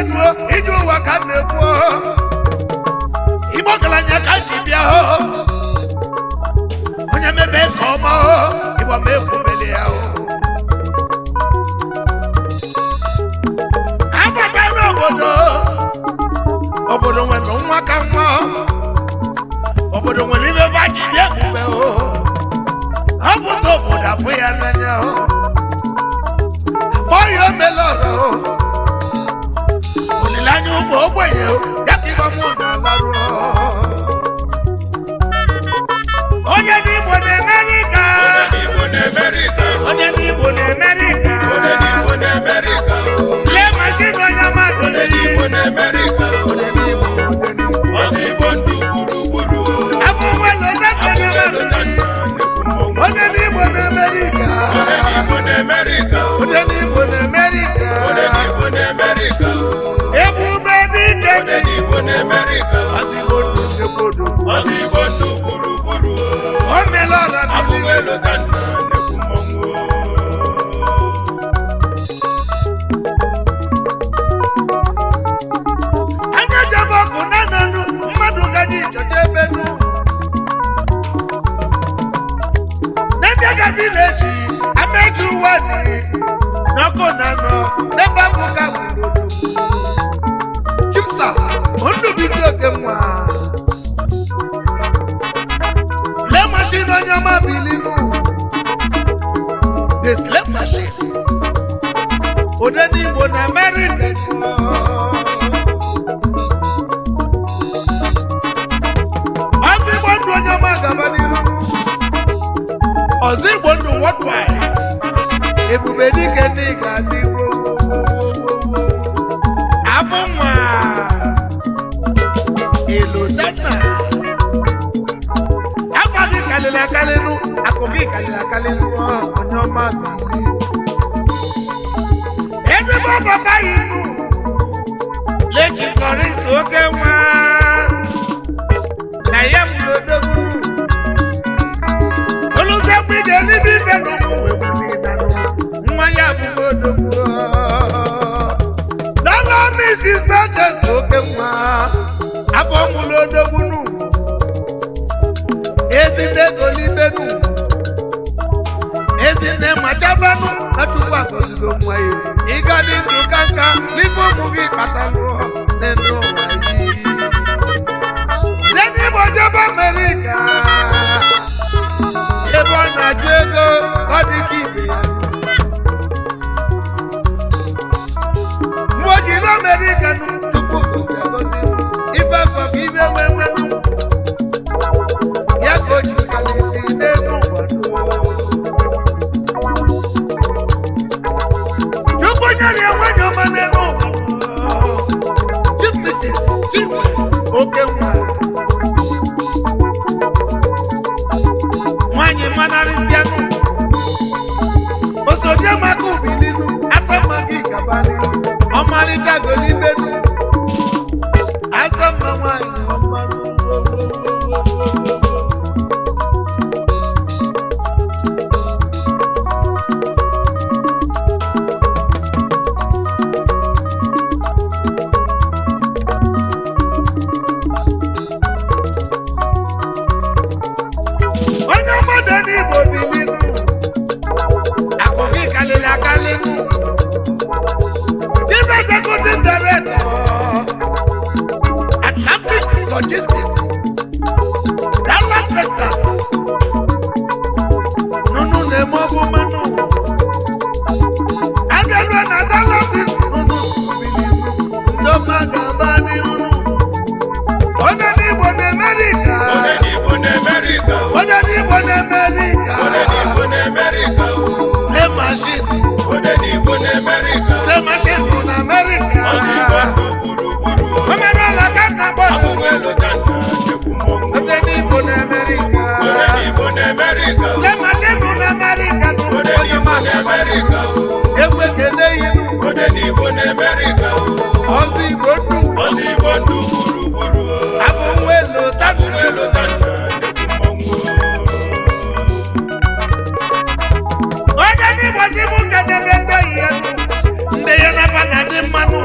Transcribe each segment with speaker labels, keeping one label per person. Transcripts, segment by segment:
Speaker 1: benu iju wa ka na-ekwu Igbo galanya ka ji bịa onye mebe ka ọma Igbo mekwu mele ya abata n'obodo obodo nwere nwa ka nwa obodo nwere ibe vaji dị ebube ọ pụta obodo afọ ya n'anya akpọghị omelọrọ olileanya ụmụ ogbenye ya ka ịgba mụ na-alarụ onye n'Igbo n'Amerika onye n'Igbo n'Amerika lee mashin onye mmadụ n'Igbo n'Amerika onye n'Igbo abụ nwere onye n'Igbo n'Amerika onye n'Igbo n'Amerika ebube dike ozigbo ndụ o mere ọra anya jebe ọkụ na nanụ mmadụ gaji ịchọta ebe nụ na ndị ga vileji amechi ụwa nri n'ọkụ na nọ n'ebe abụ ka gburugburu chipsa ndụbisi oke nwa lee mashin onye ọma bilinu the slave machine ode n'Igbo na America ozigbo ndụ onye ọma gaba n'iru ozigbo ndụ worldwide ebube dike ndị ga-adị afọ nwa elotana afọ gị kalịrị akalịnụ akụ gị kalịrị akalịnụ onye ọma bili ezigbo papa yi nụ lechikọrọ isi oke nwa na ya mụrụ odogwu oluze mgbe ị ga-elibe ife n'ụmụ nwa ya bụgo odogwu n'ọla misi Duchess oke nwa afọ mụrụ odogwu nụ ezinde golibenu ezinde machabanụ na Chukwu agọzigo nwa ya ịga dị ndụ ka nka n'ife ụmụ gị kpatalụ n'elu ụwa ndị n'Igbo jebe Amerịka ebe ọ na-achụ ego ọ dị ka ibe ya mgbe o jiri Amerịka nụ Chukwu gozi agozi ife afọ bụ ibe nwenwenụ ya ka o ji kalisi n'elu ụwa Chukwu nyere ya nwanyị ọma n'elu ụwa Chief Mrs. Chinwe oke nwa nwanyị manarịsịanụ osodie maka ubilinu asamma gị gaba n'ihu ọmalịcha golibenu asamma nwanyị ọma onye mmadụ n'Igbo bilinu akụ gị kalịrị akalịnụ Chief Executive Director Atlantic Logistics Dallas, Texas nụnụ na-eme ọbụmanụ abịalụọ na Dallas nụnụ bilinu ndọma gaba n'iru onye n'Igbo n'Amerika onye n'Igbo n'Amerika le machine bụ na Amerịka omenala ka nna gbọdọ onye n'Igbo n'Amerika le machine bụ na Amerịka onye mmadụ egwu ekele inu ozigbo ndụ abụ nwa elotana onye n'Igbo si mụ kedebe ndị ya na-aba na dị mmanụ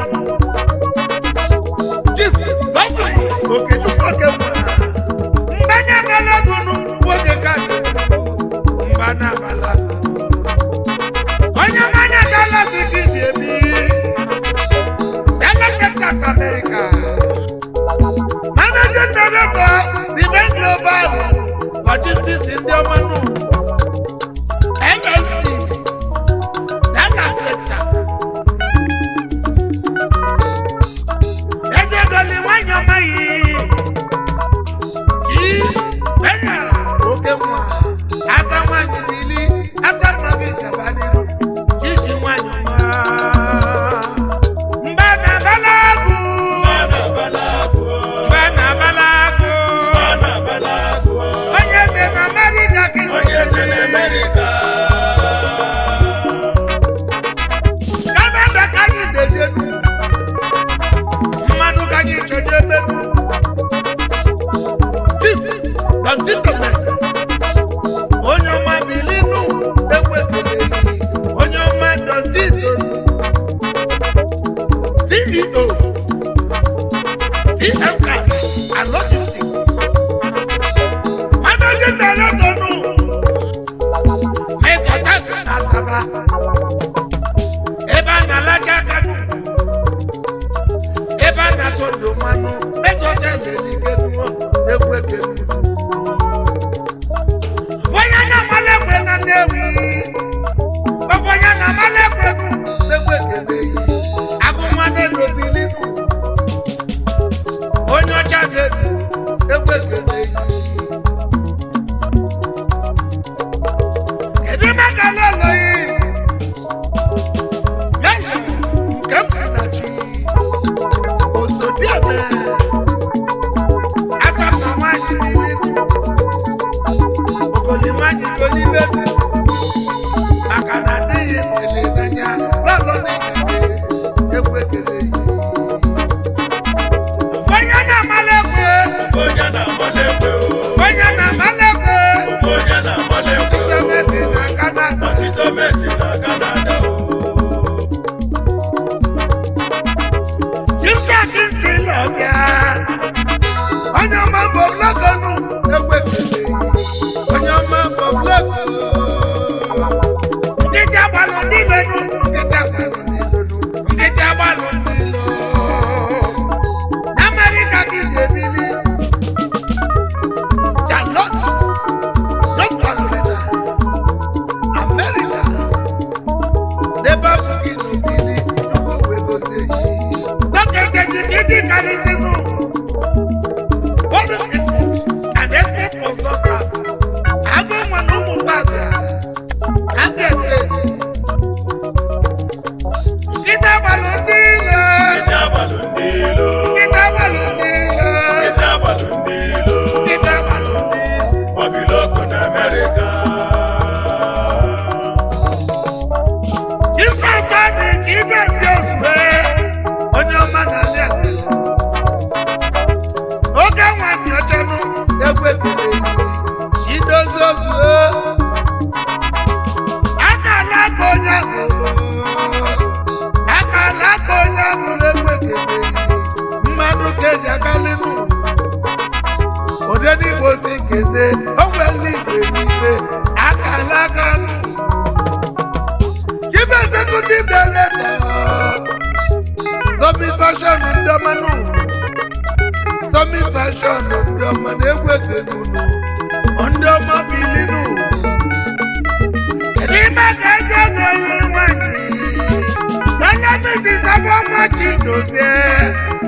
Speaker 1: ọma Chidozie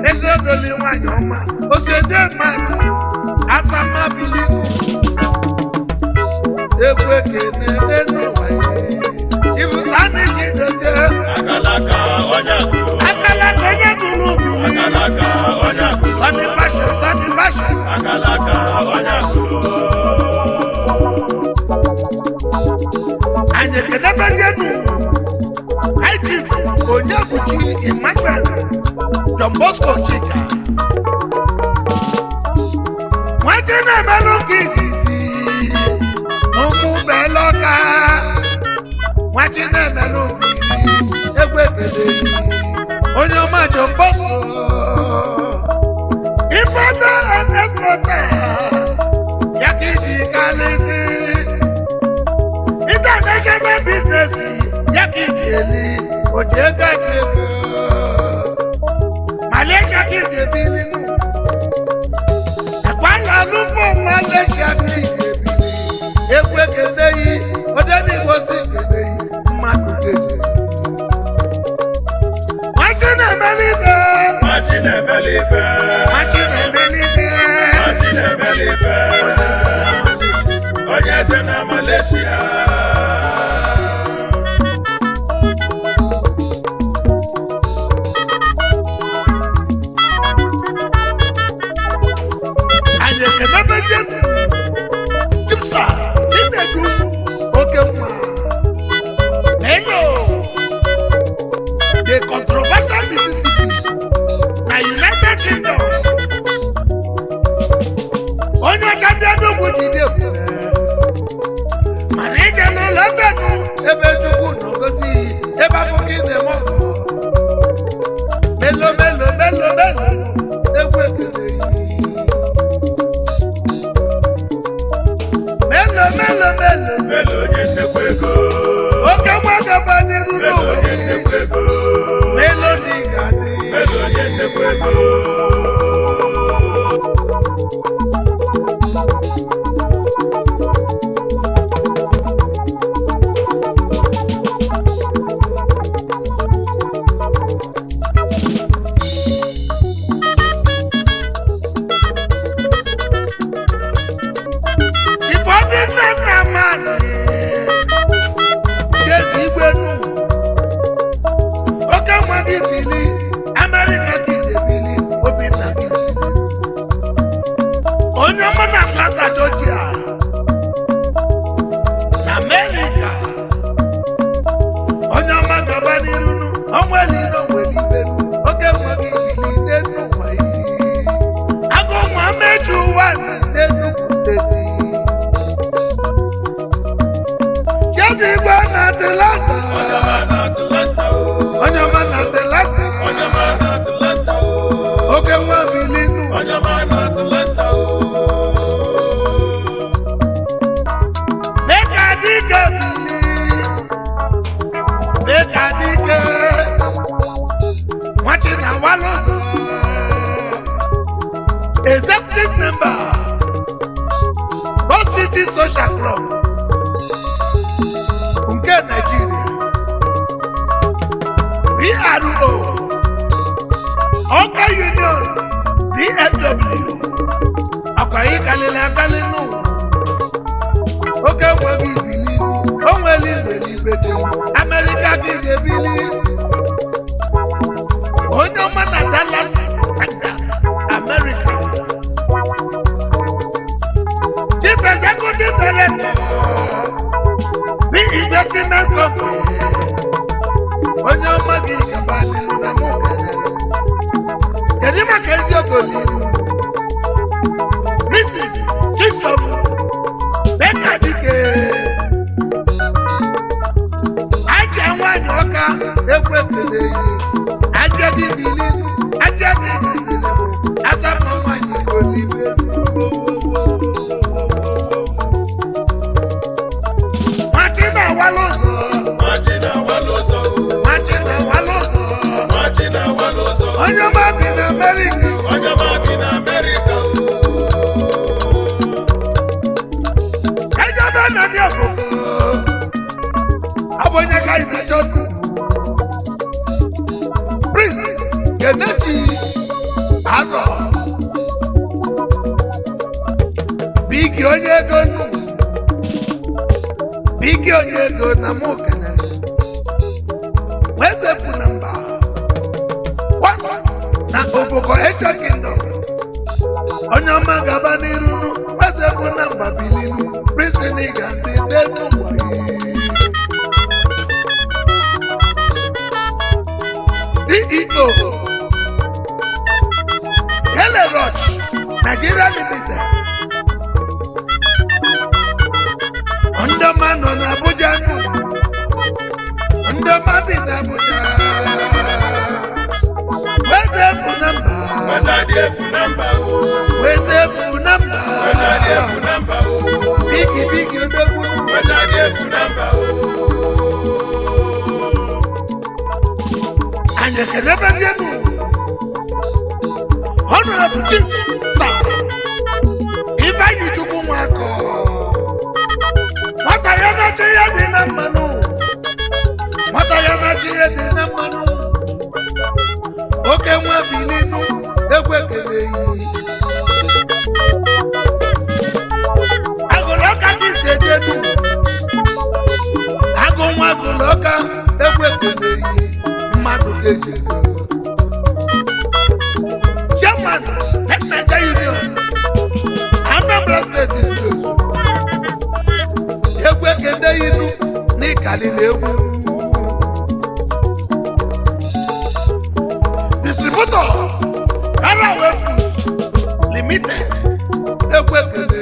Speaker 1: eziogoli nwanyị ọma osede mmadụ asamabilinu egwu ekene n'ụwa Chibuzani Chidozie
Speaker 2: akalaka onye
Speaker 1: gụrụ ubili Sunny Fashion
Speaker 2: akalaka onye
Speaker 1: anyị ekenebezienu High Chief Onyebuchi Emmanuel Don Bosco Chika nwaje na-emelụ nke izizi n'ụmụ beloka nwaje na-emelụ egwu ekele onye ọma Don Bosco importer and exporter ya ka iji kalịzi international business ya ka iji eli oji ego atụ ego Malaysia ka iji ebili ekwala alụmọ Malaysia ka iji ebili egwu ekeneyi odenigbo si ekeneyi mmadụ geji machi na-emeli ife
Speaker 2: onye eze na Malaysia
Speaker 1: anyị ekenebezie Chipsa Chinedu oke mma hello the controversial Mississippi na United Kingdom onye ọcha ndị Enugu jide mana ije n'ụlọ mbenu ebe Chukwu n'ogozi ebe abụghị na-eme ọgụ melo egwu ekele
Speaker 2: melo onye nnekwu ego
Speaker 1: oke nwagaba n'iru n'ụwa melo n'ịgadị
Speaker 2: melo onye nnekwu ego
Speaker 1: ifeọdị nna mmadụ jezi igwenu oke nwa gị bili Amerịka gị debili Obinna gị onye ọma na Atlanta Georgia na Amerịka onye ọma gaba n'iru onweliro nwere ibenu oke nwa gị bili n'enu ụwa agụ nwa meju ụwa n'Enugu steeti jezi igwe na Atlanta onye ọma na Atlanta oke nwa bilinu dịka dike bili dịka dike nwachi na walụzọ executive member Boss City Social Club nke Nigeria PRO Ọka Union DFW akwaghị kalịla akalị nụ oke nweghị ibili o nwere igwe n'ibede Amerịka gị ga-ebili onye ọma na Dallas Texas America Chief Executive Director The Investment Company onye ọma gị gaba n'ihu na mụ kedu maka eziogoli Mrs. Chisom Bekadike aja nwanyị ọka egwu ekele aja gị bili aja gị bili asafọ nwanyị olibe machi na walụzọ onye ọma bi na Amerịka Kenechi Arọ Bigi onye ego nụ Bigi onye ego na mụ kenere Wezefu na mba na Ofoko Echa Kingdom onye ọma gaba n'iru nụ Wezefu na mba bilinu Prince ga ndị denu CEO Hele Roch Nigeria Limited Ndoma nọ n'Abuja nụ Ndoma bi n'Abuja Wezefu na mba Wezefu na mba Bigi odogwu Anyị ekenebezienụ Honorable Chief Sir Ifeanyi Chukwu Nwakọ Nwata ya na-achị ya dị na mmanụ Nwata ya na-achị ya dị na mmanụ Oke nwa bilinu egwu ekereghị Agụlọka ka isi ejenu Agụ nwa agụlọka egwu ekereghị mmadụ ga-eji Chairman Nigeria Union Anambra State is close egwu ekende inu n'ikalili egwu Distributor Caraway Foods Limited egwu ekende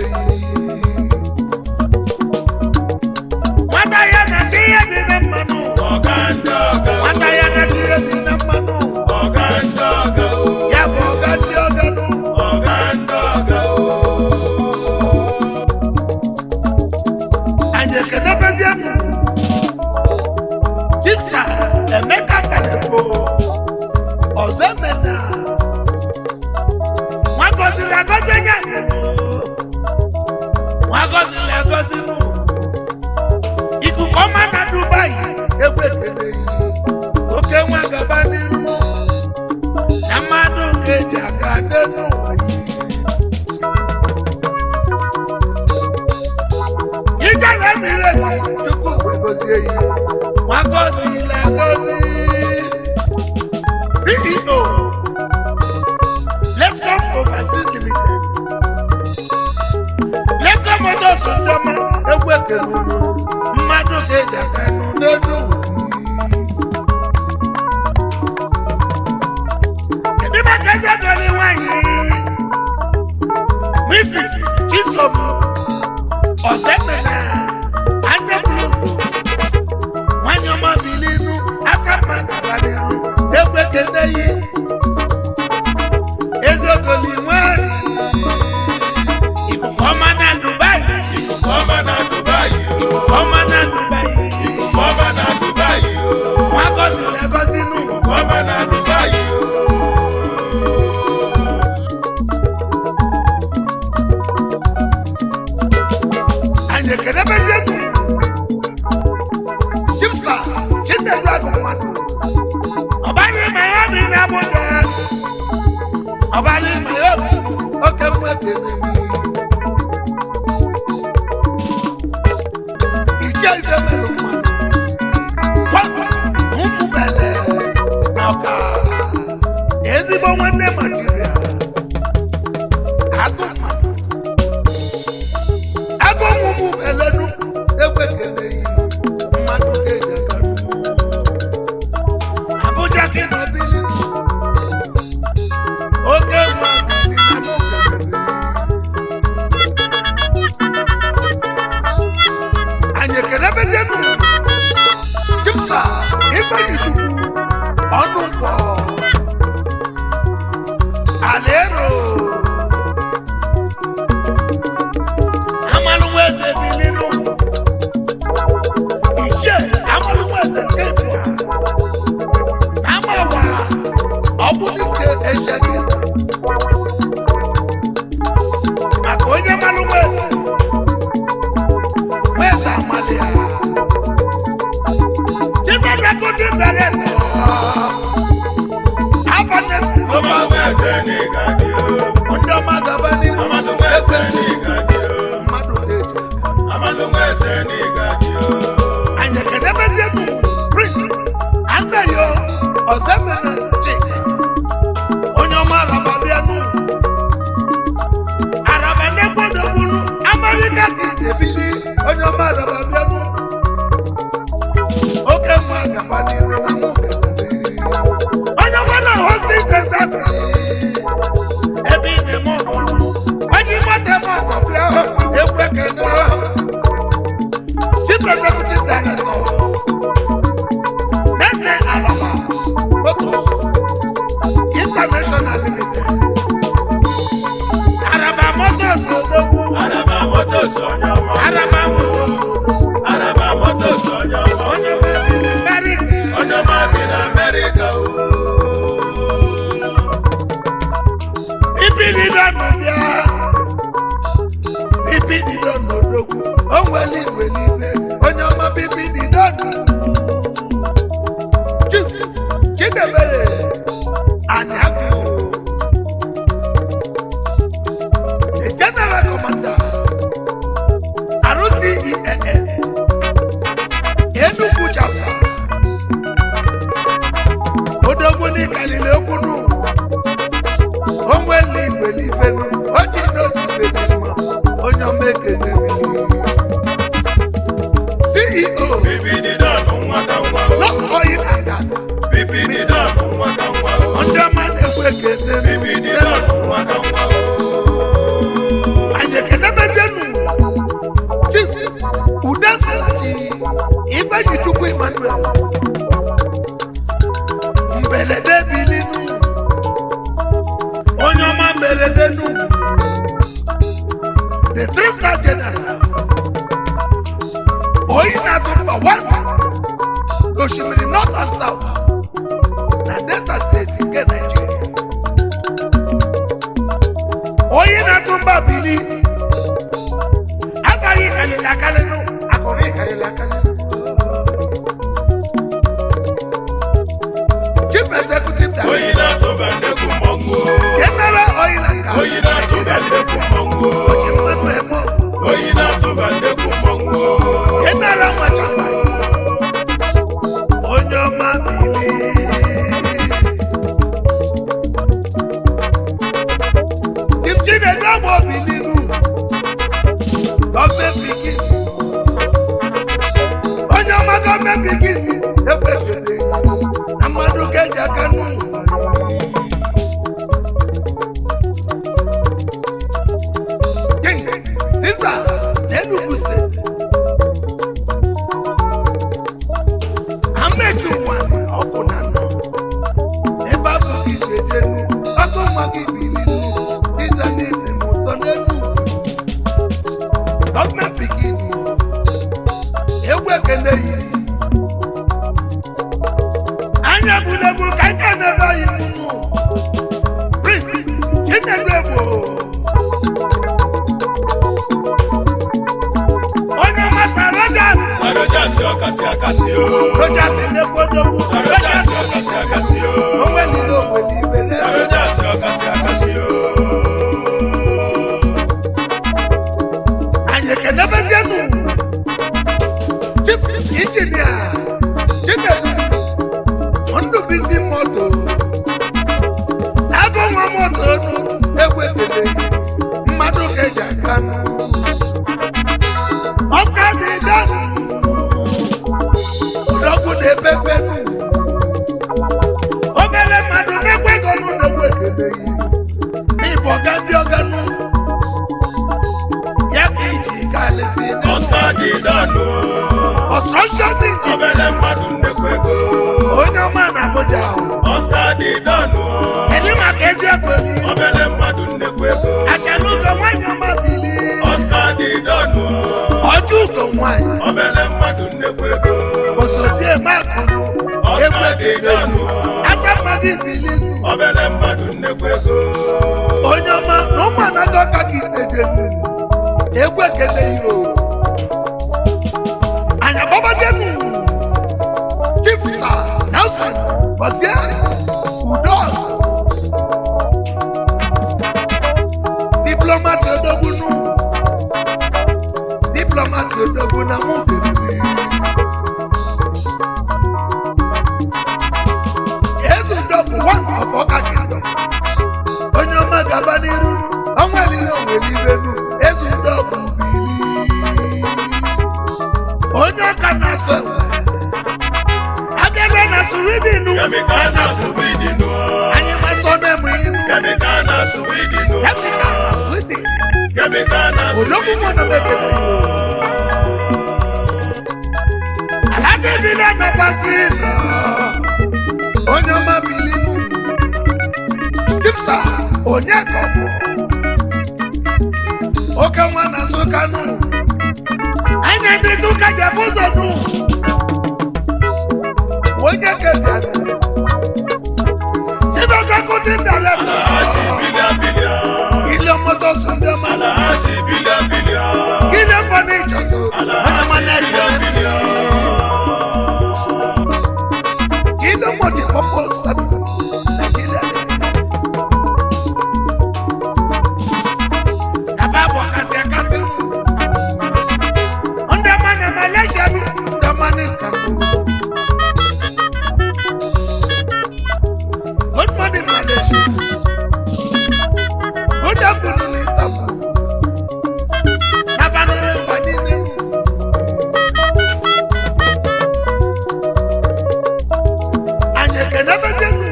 Speaker 1: Nwata ya na chi ya dị na mmanụ Nwata ya na chi ya dị na mmanụ Ya bụ ọga ndị ọganụ Anyị ekenebezienụ Chief Sir Emeka Mbenefo Ọzọemena Nwa gọziri agọzi nye Nwa gọziri agọzi nụ Ikuku ọma na Dubai egwu ekere oke nwa gaba n'iru na mmadụ ga-eji aka denu Ijele Emirati Chukwu wee gozie ya Nwa gọziri agọzi CEO Let's Come Overseas Limited Let's Come Motors Ndoma egwu ekere mmadụ ga-eji aka n'elu Ebi makezi agọli nwanyị Mrs. Chisom Ọzọemena Andebulogo nwanyị ọma bilinu Asafa gabaniru egwu ekende yi Eziogoli nwanyị Ikuku ọma na Dubai
Speaker 2: Ọma na Dubai
Speaker 1: ọma na Dubai
Speaker 2: Ọma na Dubai
Speaker 1: Nwa gọziri agọzi nụ
Speaker 2: Ọma na Dubai
Speaker 1: Anyị ekenebezienụ Chief Sir Chinedu Agụmmadụ Ọbara ịma ya bi n'Abuja Ọbara ịma ya bi oke nwa kenemi Iche ife mere mmadụ ụmụ bele na ọka ezigbo nwanne material Agụmmadụ Agụ ụmụ belenu egwu ekereghị mmadụ ga-eji aka Abuja Kino Bili oke nwa nwanne ya ọzọ emere Chika onye ọma araba bịanụ araba na-ekwodogbunu Amerịka ka idebili onye ọma araba bịanụ oke mma gaba n'iru na mụ onye ọma na Houston Texas ebe ị na-eme ọgọlụ onye ịmata eme ọgọ bịa ekwe kene Chief Executive Director Nene Alaba Motors International Limited Araba Motors Odogwu
Speaker 2: Araba Motors onye ọma.
Speaker 1: Araba Motors
Speaker 2: Araba Motors onye ọma.
Speaker 1: onye mebi America
Speaker 2: Onye ọma bi na America o.
Speaker 1: Ibili dọnụ bịa Ibili dọnụ Odogwu o nwere igwe niile onye ọma Ibili dọnụ Chief Chidebere Anyagwu the General Commander RTEN Enugu chapter Odogwu ni kalile okwunu onwe ni igwe n'ifenu oji n'obi igwe n'ime onye ọma ekene CEO
Speaker 2: Bibidi dọnụ nwata nwa o.
Speaker 1: Lost Oil and Gas
Speaker 2: Bibidi dọnụ nwata nwa o.
Speaker 1: ndị ọma na-ekwu ekene
Speaker 2: Bibidi dọnụ nwata nwa o.
Speaker 1: anyị ekenebezienu Chief Udeselachi Igbeji Chukwu Emmanuel mberede bilinu onye ọma mberedenu the 3-star general oyi na-atụ mba 1 n'osimiri North and South na Delta steeti nke Nigeria oyi na-atụ mba bili agaghị kalili akalinu akụrụ ịkalili akalinu Chief Executive Director
Speaker 2: Oyi na-atụba nnekwu mmọnwụ o.
Speaker 1: General Oil and Gas
Speaker 2: Oyi na-atụba nnekwu mmọnwụ o.
Speaker 1: Oji mmanụ emo
Speaker 2: Oyi na-atụba nnekwu mmọnwụ o.
Speaker 1: General Merchandise onye ọma bili Chief Chinedu Agbo bilinu gọọmenti pikin onye ọma gọọmenti pikin ekwefere na mmadụ ga-eji aka n'ụlọ King Caesar na Enugu steeti amechi ụwa ọkụ na nọ ebe abụ gị isejenu ọkụ nwa gị bilinu Caesar na-ebe m ụsọ n'Enugu gọọmenti pikin egwu ekele yi anya bulebu ka ike na-ebe anyị mụnụ Prince Chinedu Egbo onye masa Rogers
Speaker 2: Sarojasi ọkasị akasị o.
Speaker 1: Rogers na-ekwodogwu
Speaker 2: Sarojasi ọkasị akasị o.
Speaker 1: onwe niile ogbeli ibere
Speaker 2: Sarojasi ọkasị akasị o.
Speaker 1: anyị ekenebezienu Chief Engineer Chinedu Ndụbisi moto agụ nwa moto ọnụ egwu ekeleghị mmadụ ga-eji aka nụ Oscar dị dọnụ Odogwu na-epepe nụ obere mmadụ na-ekwe ego nụ na-egwu ekeleghị n'ịbụ ọga ndị ọga nụ ya ka iji kalịsị
Speaker 2: Oscar dị dọnụ o.
Speaker 1: construction engineer
Speaker 2: Obere mmadụ nnekwu ego.
Speaker 1: onye ọma na Abuja ahụ
Speaker 2: Oscar dị dọnụ o.
Speaker 1: Kedu maka ezi ekoli
Speaker 2: Obere mmadụ nnekwu ego.
Speaker 1: achala ugo nwanyị ọma bili
Speaker 2: Oscar dị dọnụ o.
Speaker 1: ọjọ ugo nwanyị
Speaker 2: Obere mmadụ nnekwu ego.
Speaker 1: osodie makụrụ egwu
Speaker 2: Oscar dị
Speaker 1: ekele
Speaker 2: dọnụ o.
Speaker 1: asa mmadụ bili
Speaker 2: Obere mmadụ nnekwu ego.
Speaker 1: onye ọma na ụmụ anaghị ọka ka iseje egwu ekele iro anyị agbabazienu Chief Sir Nelson Gozie Udo diplomat Odogbunu na mụ biriri
Speaker 2: Chemical na Sweden o.
Speaker 1: Anyị masọ na-emu inu.
Speaker 2: Chemical na Sweden o.
Speaker 1: Chemical na Sweden.
Speaker 2: Chemical na Sweden.
Speaker 1: Ológun mọ̀ na mẹ́kẹ̀lẹ́. Alájẹ́ ìbílẹ̀ mẹ́fà sí iná. Onye ọma bili nù. Chipsa onye kọ̀pọ̀. Oke nwa na Nsụka nù. Anya ndị Nsụka jẹ fụzọ nù. Onye kebịa nù. Chief Executive Director.
Speaker 2: Alhaji Bilia.
Speaker 1: Ilé mọ́tò sùn dé mọ́.
Speaker 2: Alhaji Bilia.
Speaker 1: Ilé fọ́nìṣọ̀ sùn. Onye ọma na-ekele. Ilé multi-purpose service. Nigeria. Nafa bụ kasị. Ndị ọma na Malaysia nụ. Ndị ọma na Istanbul. Good morning Malaysia. Good afternoon Istanbul. Nafa nụrụ mba niile. Anyị ekenebezenu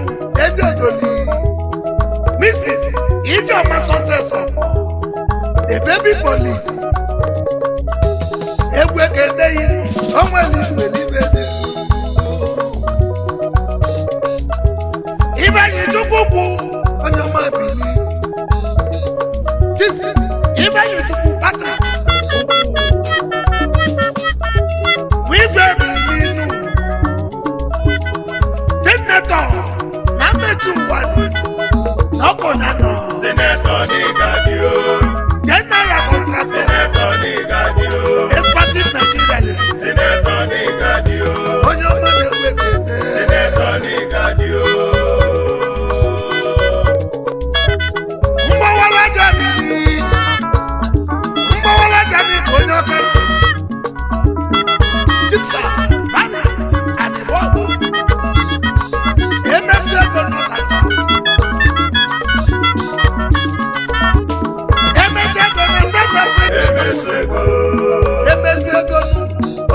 Speaker 1: ezi odoli. Mrs. Ijeoma Success of the baby police. Egwu ekene inu. Onweli igwelibe dị. Ibenyi Chukwu onye ọma bili. Ibenyi Chukwu Patrick. Wigwe bili inu. Senator na mmechi ụwa n'ọkụ na nọ.
Speaker 2: Senator Nigadio.
Speaker 1: General Contractor.
Speaker 2: Senator Nigadio.
Speaker 1: Expatriate Nigeria Limited.
Speaker 2: Senator Nigadio.
Speaker 1: Onye ọma na-enwe ekele.
Speaker 2: Senator Nigadio.
Speaker 1: Mgbawalaja bili. Mgbawalaja ni onye ọka. Chipsa, Bana, and Bob. Emesi ego nọtasa. Emesi ego na South Africa.
Speaker 2: Emesego.
Speaker 1: Emesi ego nụ.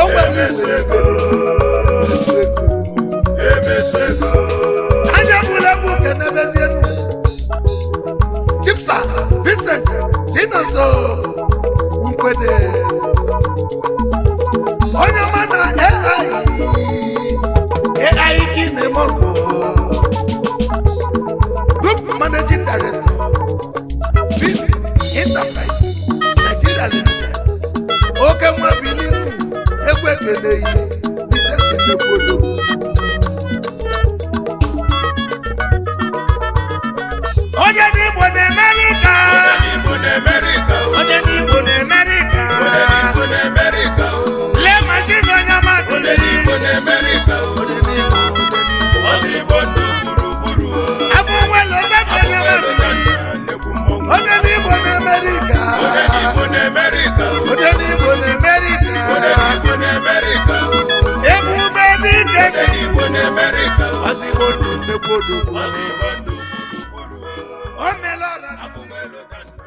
Speaker 1: O nwere
Speaker 2: Emesego. Emesego.
Speaker 1: anya bụla egwu kene mezie nụ. Chipsa, Vincent, Chinoso, Nkwede. Onye ọma na AI gị na-eme ọgụ. Group Managing Director, VIP Enterprise, Nigeria Limited. Oke nwa bilinu, egwu ekele yi, Vincent Ndekwodo. Onye n'Igbo n'Amerika.
Speaker 2: Igbo n'Amerika.
Speaker 1: Onye n'Igbo n'Amerika.
Speaker 2: Igbo n'Amerika.
Speaker 1: Lee machine onye ọma bili.
Speaker 2: Igbo n'Amerika.
Speaker 1: Onye n'Igbo.
Speaker 2: Ozigbo ndụ gburugburu.
Speaker 1: Abụ nwere oge onye ọma bili. Onye n'Igbo n'Amerika.
Speaker 2: Igbo n'Amerika.
Speaker 1: Onye n'Igbo n'Amerika.
Speaker 2: Igbo n'Amerika.
Speaker 1: Ebube dike.
Speaker 2: Igbo n'Amerika.
Speaker 1: Ozigbo ndụ Ndekwodo.
Speaker 2: Ozigbo ndụ gburugburu.
Speaker 1: O meela ọra.
Speaker 2: Abụ m elu ka ndụ.